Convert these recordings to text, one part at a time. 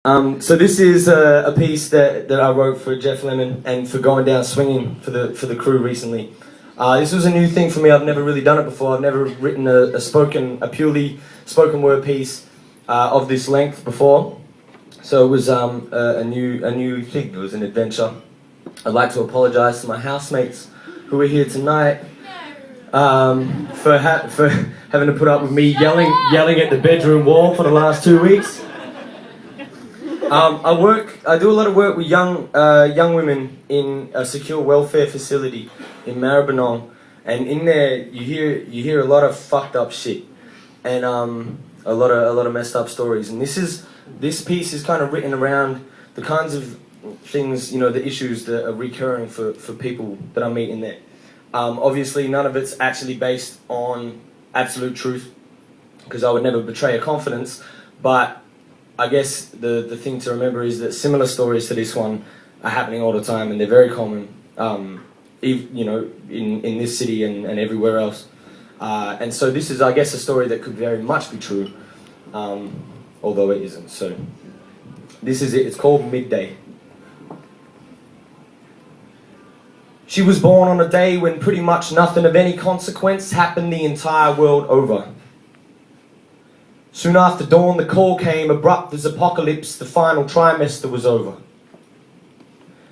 So this is a piece that I wrote for Jeff Lemon and for Going Down Swinging for the crew recently. This was a new thing for me. I've never really done it before. I've never written a purely spoken word piece of this length before. So it was a new thing. It was an adventure. I'd like to apologise to my housemates who are here tonight for having to put up with me yelling at the bedroom wall for the last 2 weeks. I do a lot of work with young women in a secure welfare facility in Melbourne, and in there you hear a lot of fucked up shit and a lot of messed up stories. And this piece is kind of written around the kinds of things, the issues that are recurring for people that I meet in there. Obviously, none of it's actually based on absolute truth, because I would never betray a confidence, but I guess the thing to remember is that similar stories to this one are happening all the time, and they're very common, in this city and everywhere else. And so this is, I guess, a story that could very much be true, although it isn't. So this is it. It's called Midday. She was born on a day when pretty much nothing of any consequence happened the entire world over. Soon after dawn, the call came, abrupt as apocalypse. The final trimester was over.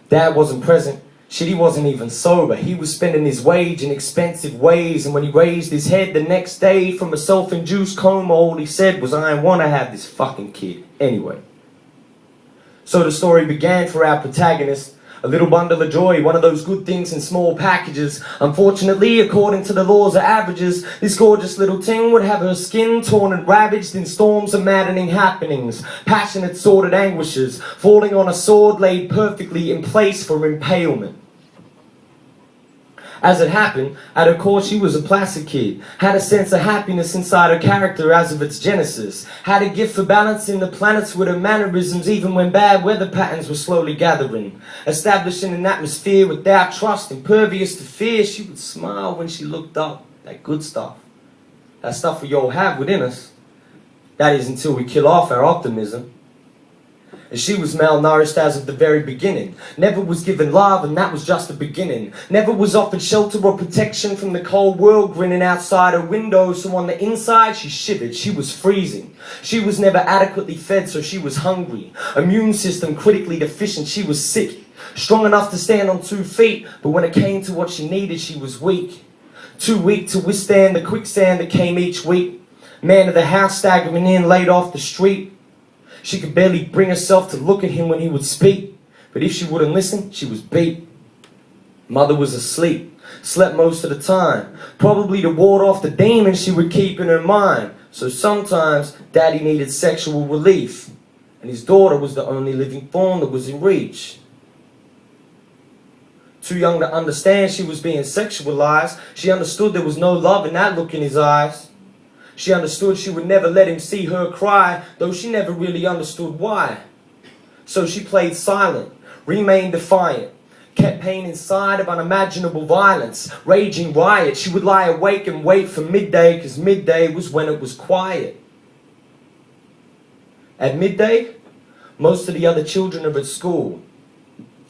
Dad wasn't present. Shit, he wasn't even sober. He was spending his wage in expensive ways, and when he raised his head the next day from a self-induced coma, all he said was, "I want to have this fucking kid anyway." So the story began for our protagonist. A little bundle of joy, one of those good things in small packages. Unfortunately, according to the laws of averages, this gorgeous little thing would have her skin torn and ravaged in storms of maddening happenings, passionate sordid anguishes, falling on a sword laid perfectly in place for impalement. As it happened, at her core she was a placid kid, had a sense of happiness inside her character as of its genesis, had a gift for balancing the planets with her mannerisms even when bad weather patterns were slowly gathering, establishing an atmosphere without trust, impervious to fear. She would smile when she looked up. That good stuff. That stuff we all have within us. That is until we kill off our optimism. And she was malnourished as of the very beginning. Never was given love, and that was just the beginning. Never was offered shelter or protection from the cold world grinning outside her window. So on the inside she shivered, she was freezing. She was never adequately fed, so she was hungry. Immune system critically deficient, she was sick. Strong enough to stand on 2 feet, but when it came to what she needed, she was weak. Too weak to withstand the quicksand that came each week. Man of the house staggering in, laid off the street. She could barely bring herself to look at him when he would speak. But if she wouldn't listen, she was beat. Mother was asleep, slept most of the time, probably to ward off the demons she would keep in her mind. So sometimes Daddy needed sexual relief, and his daughter was the only living form that was in reach. Too young to understand she was being sexualized, she understood there was no love in that look in his eyes. She understood she would never let him see her cry, though she never really understood why. So she played silent, remained defiant, kept pain inside of unimaginable violence, raging riot. She would lie awake and wait for midday, because midday was when it was quiet. At midday, most of the other children are at school.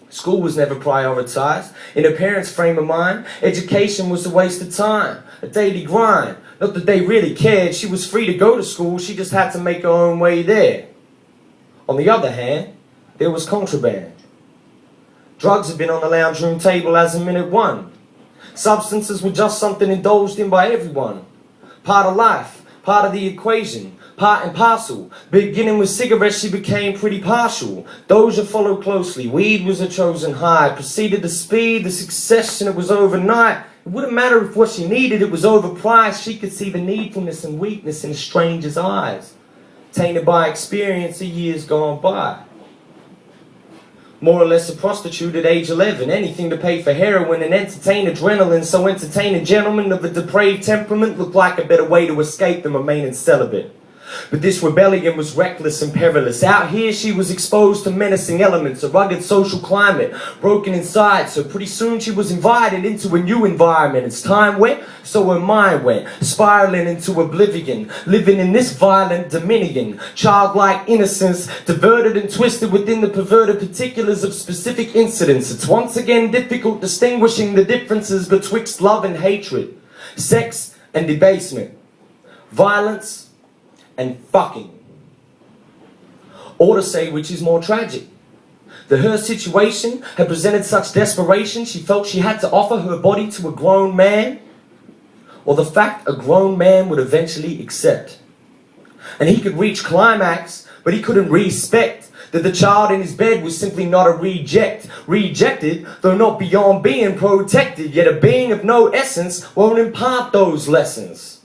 School was never prioritized. In her parents' frame of mind, education was a waste of time, a daily grind. Not that they really cared. She was free to go to school. She just had to make her own way there. On the other hand, there was contraband. Drugs had been on the lounge room table as of minute one. Substances were just something indulged in by everyone. Part of life, part of the equation, part and parcel. Beginning with cigarettes, she became pretty partial. Doja followed closely. Weed was a chosen high. Proceeded to speed, the succession, it was overnight. It wouldn't matter if what she needed, it was overpriced. She could see the needfulness and weakness in a stranger's eyes, tainted by experience of years gone by. More or less a prostitute at age 11, anything to pay for heroin and entertain adrenaline. So entertaining gentlemen of a depraved temperament looked like a better way to escape than remaining celibate. But this rebellion was reckless and perilous. Out here she was exposed to menacing elements, a rugged social climate, broken inside. So pretty soon she was invited into a new environment. As time went, so her mind went, spiraling into oblivion, living in this violent dominion. Childlike innocence, diverted and twisted within the perverted particulars of specific incidents. It's once again difficult distinguishing the differences betwixt love and hatred, sex and debasement, violence and fucking. Or to say which is more tragic, that her situation had presented such desperation she felt she had to offer her body to a grown man, or the fact a grown man would eventually accept. And he could reach climax, but he couldn't respect that the child in his bed was simply not a reject. Rejected, though not beyond being protected, yet a being of no essence won't impart those lessons.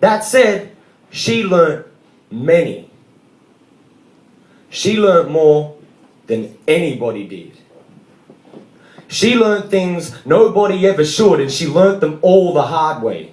That said, she learned many. She learned more than anybody did. She learned things nobody ever should, and she learned them all the hard way.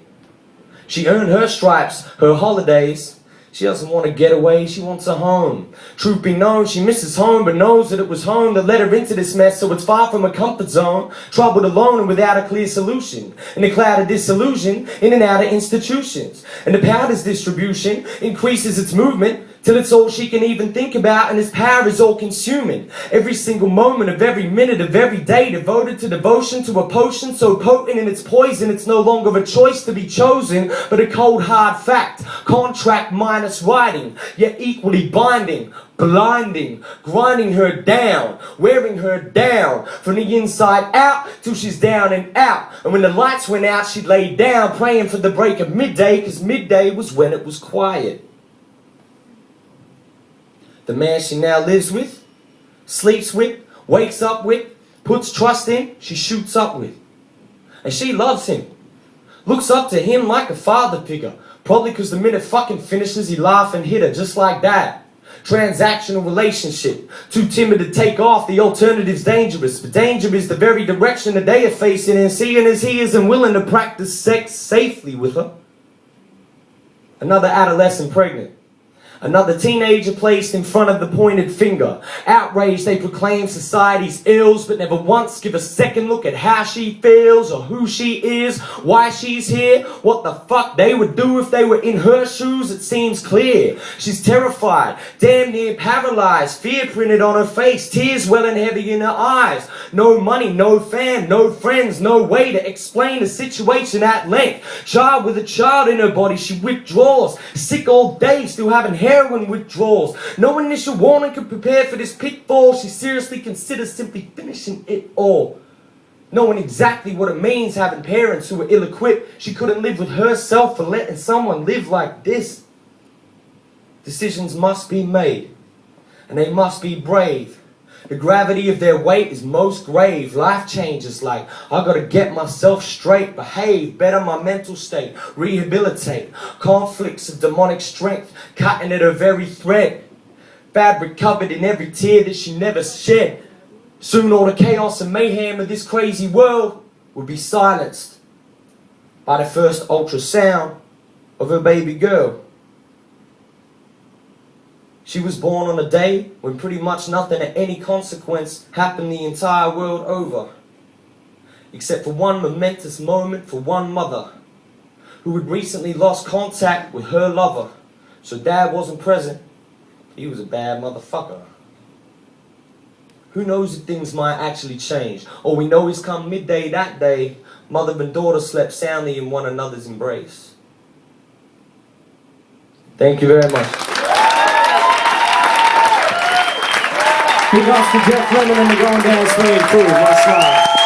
She earned her stripes, her holidays. She doesn't want to get away, she wants a home. Truth be known, she misses home, but knows that it was home that led her into this mess, so it's far from a comfort zone, troubled alone and without a clear solution. In a cloud of disillusion, in and out of institutions. And the powder's distribution increases its movement, till it's all she can even think about, and his power is all consuming. Every single moment of every minute of every day devoted to devotion to a potion so potent in its poison it's no longer a choice to be chosen, but a cold hard fact. Contract minus writing, yet equally binding, blinding, grinding her down, wearing her down from the inside out till she's down and out. And when the lights went out she'd lay down praying for the break of midday, cause midday was when it was quiet. The man she now lives with, sleeps with, wakes up with, puts trust in, she shoots up with. And she loves him, looks up to him like a father figure. Probably because the minute fucking finishes, he laugh and hit her just like that. Transactional relationship, too timid to take off, the alternative's dangerous. But danger is the very direction that they are facing, and seeing as he isn't willing to practice sex safely with her. Another adolescent pregnant. Another teenager placed in front of the pointed finger. Outraged, they proclaim society's ills, but never once give a second look at how she feels or who she is, why she's here, what the fuck they would do if they were in her shoes. It seems clear. She's terrified, damn near paralyzed, fear printed on her face, tears welling heavy in her eyes. No money, no fam, no friends, no way to explain the situation at length. Child with a child in her body, she withdraws. Sick all day, still having heroin withdrawals. No initial warning could prepare for this pitfall. She seriously considers simply finishing it all. Knowing exactly what it means having parents who are ill-equipped, she couldn't live with herself for letting someone live like this. Decisions must be made, and they must be brave. The gravity of their weight is most grave. Life changes like, I gotta get myself straight, behave, better my mental state, rehabilitate. Conflicts of demonic strength, cutting at her very thread. Fabric covered in every tear that she never shed. Soon all the chaos and mayhem of this crazy world would be silenced by the first ultrasound of her baby girl. She was born on a day when pretty much nothing of any consequence happened the entire world over. Except for one momentous moment for one mother who had recently lost contact with her lover. So dad wasn't present. He was a bad motherfucker. Who knows if things might actually change. All we know is come midday that day, mother and daughter slept soundly in one another's embrace. Thank you very much. Big ups to Jeff Lemon and the Going Down Slave Crew. Much love.